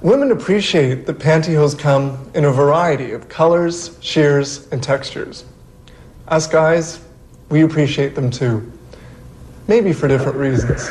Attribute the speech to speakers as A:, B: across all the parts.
A: Women appreciate that pantyhose come in a variety of colors, sheers, and textures. Us guys, we appreciate them too. Maybe for different reasons.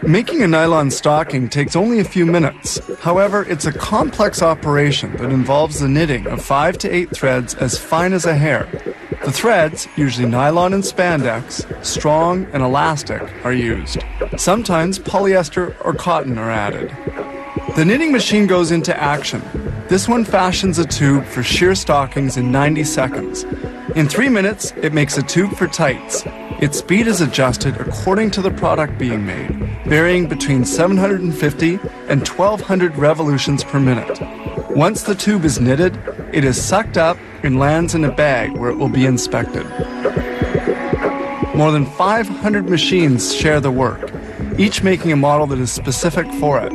A: Making a nylon stocking takes only a few minutes. However, it's a complex operation that involves the knitting of 5 to 8 threads as fine as a hair. The threads, usually nylon and spandex, strong and elastic, are used. Sometimes polyester or cotton are added. The knitting machine goes into action. This one fashions a tube for sheer stockings in 90 seconds. In 3 minutes, it makes a tube for tights. Its speed is adjusted according to the product being made, varying between 750 and 1200 revolutions per minute. Once the tube is knitted, it is sucked up and lands in a bag where it will be inspected. More than 500 machines share the work, each making a model that is specific for it.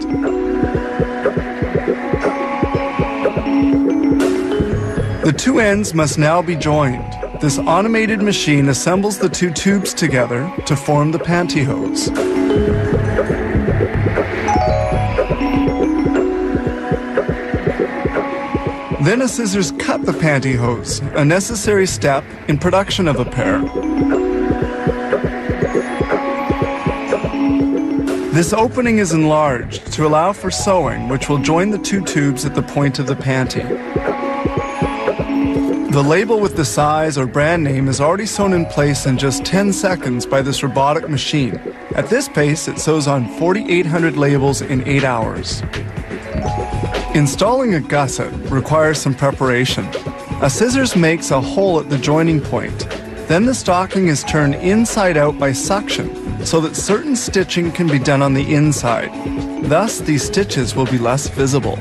A: The two ends must now be joined. This automated machine assembles the two tubes together to form the pantyhose. Then a scissors cut the pantyhose, a necessary step in production of a pair. This opening is enlarged to allow for sewing, which will join the two tubes at the point of the panty. The label with the size or brand name is already sewn in place in just 10 seconds by this robotic machine. At this pace, it sews on 4,800 labels in 8 hours. Installing a gusset requires some preparation. A scissors makes a hole at the joining point. Then the stocking is turned inside out by suction so that certain stitching can be done on the inside. Thus, these stitches will be less visible.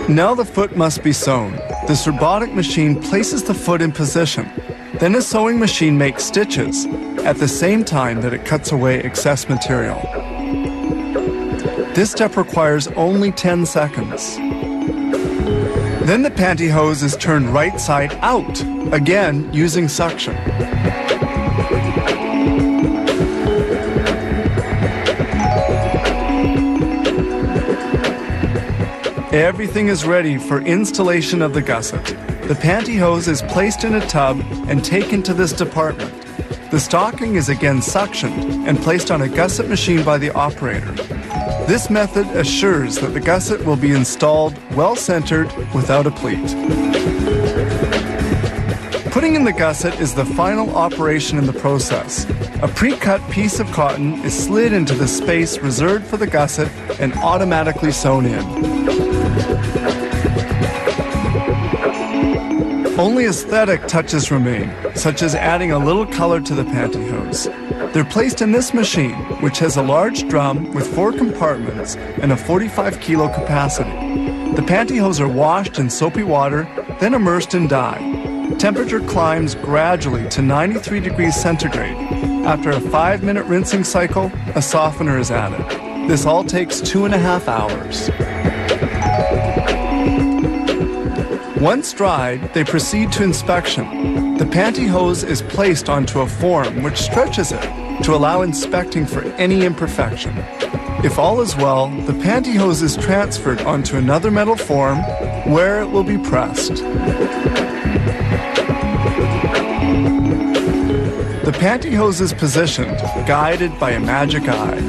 A: Now the foot must be sewn. This robotic machine places the foot in position. Then a sewing machine makes stitches at the same time that it cuts away excess material. This step requires only 10 seconds. Then the pantyhose is turned right side out, again using suction. Everything is ready for installation of the gusset. The pantyhose is placed in a tub and taken to this department. The stocking is again suctioned and placed on a gusset machine by the operator. This method assures that the gusset will be installed well-centered without a pleat. Putting in the gusset is the final operation in the process. A pre-cut piece of cotton is slid into the space reserved for the gusset and automatically sewn in. Only aesthetic touches remain, such as adding a little color to the pantyhose. They're placed in this machine, which has a large drum with 4 compartments and a 45-kilo capacity. The pantyhose are washed in soapy water, then immersed in dye. Temperature climbs gradually to 93 degrees centigrade. After a 5-minute rinsing cycle, a softener is added. This all takes 2.5 hours. Once dried, they proceed to inspection. The pantyhose is placed onto a form which stretches it to allow inspecting for any imperfection. If all is well, the pantyhose is transferred onto another metal form where it will be pressed. The pantyhose is positioned, guided by a magic eye.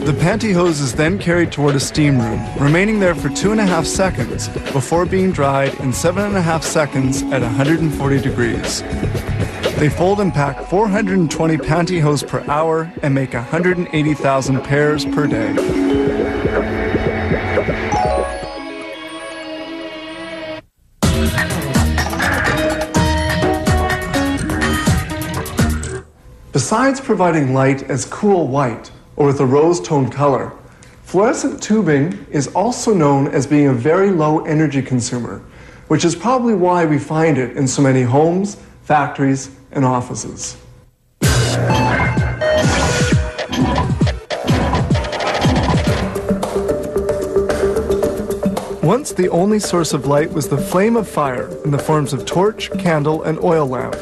A: The pantyhose is then carried toward a steam room, remaining there for 2.5 seconds before being dried in 7.5 seconds at 140 degrees. They fold and pack 420 pantyhose per hour and make 180,000 pairs per day. Besides providing light as cool white, or with a rose-toned color, fluorescent tubing is also known as being a very low energy consumer, which is probably why we find it in so many homes, factories, and offices. Once the only source of light was the flame of fire in the forms of torch, candle, and oil lamp.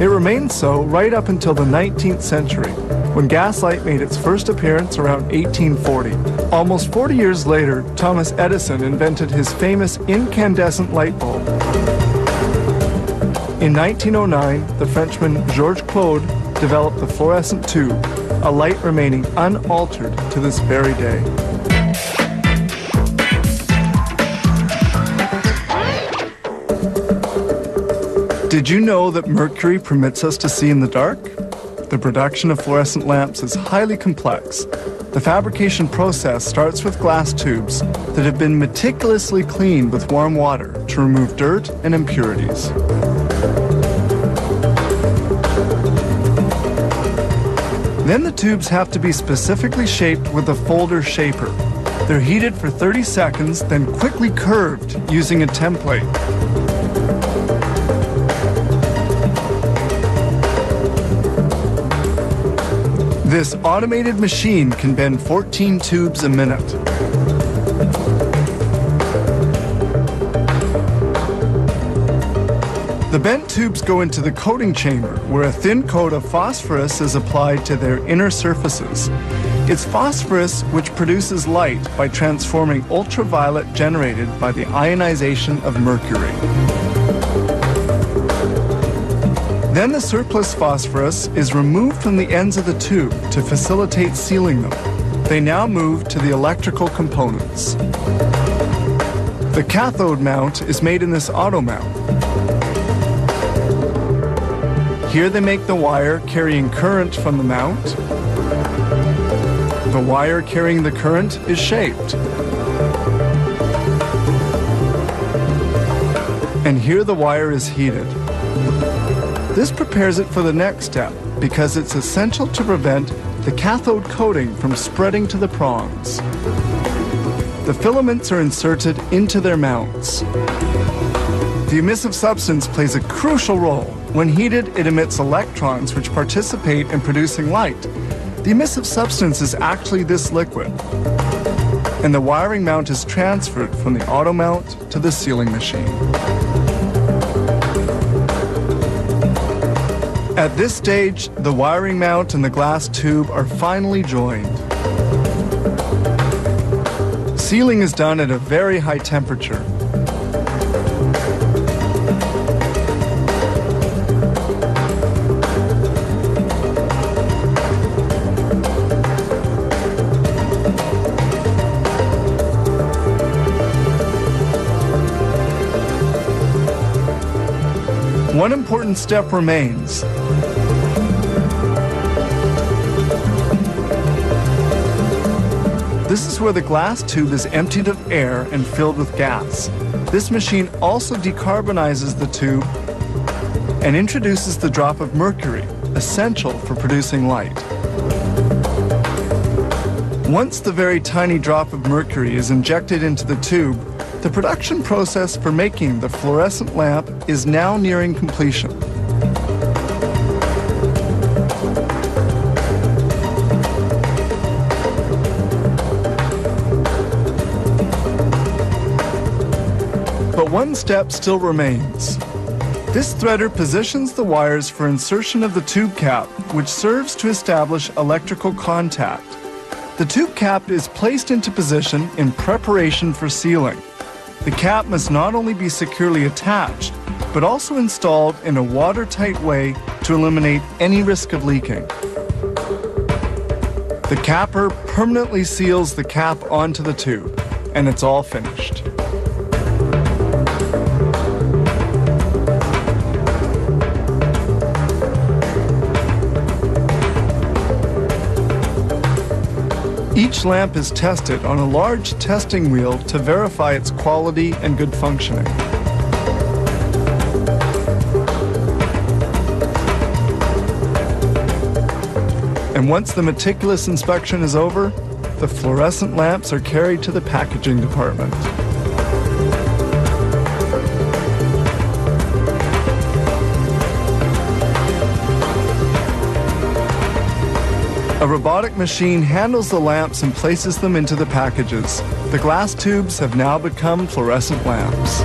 A: It remained so right up until the 19th century, when gaslight made its first appearance around 1840. Almost 40 years later, Thomas Edison invented his famous incandescent light bulb. In 1909, the Frenchman Georges Claude developed the fluorescent tube, a light remaining unaltered to this very day. Did you know that mercury permits us to see in the dark? The production of fluorescent lamps is highly complex. The fabrication process starts with glass tubes that have been meticulously cleaned with warm water to remove dirt and impurities. Then the tubes have to be specifically shaped with a folder shaper. They're heated for 30 seconds, then quickly curved using a template. This automated machine can bend 14 tubes a minute. The bent tubes go into the coating chamber, where a thin coat of phosphorus is applied to their inner surfaces. It's phosphorus which produces light by transforming ultraviolet generated by the ionization of mercury. Then the surplus phosphorus is removed from the ends of the tube to facilitate sealing them. They now move to the electrical components. The cathode mount is made in this auto mount. Here they make the wire carrying current from the mount. The wire carrying the current is shaped. And here the wire is heated. This prepares it for the next step because it's essential to prevent the cathode coating from spreading to the prongs. The filaments are inserted into their mounts. The emissive substance plays a crucial role. When heated, it emits electrons which participate in producing light. The emissive substance is actually this liquid, and the wiring mount is transferred from the auto mount to the sealing machine. At this stage, the wiring mount and the glass tube are finally joined. Sealing is done at a very high temperature. One important step remains. This is where the glass tube is emptied of air and filled with gas. This machine also decarbonizes the tube and introduces the drop of mercury, essential for producing light. Once the very tiny drop of mercury is injected into the tube, the production process for making the fluorescent lamp is now nearing completion. But one step still remains. This threader positions the wires for insertion of the tube cap, which serves to establish electrical contact. The tube cap is placed into position in preparation for sealing. The cap must not only be securely attached, but also installed in a watertight way to eliminate any risk of leaking. The capper permanently seals the cap onto the tube, and it's all finished. Each lamp is tested on a large testing wheel to verify its quality and good functioning. And once the meticulous inspection is over, the fluorescent lamps are carried to the packaging department. A robotic machine handles the lamps and places them into the packages. The glass tubes have now become fluorescent lamps.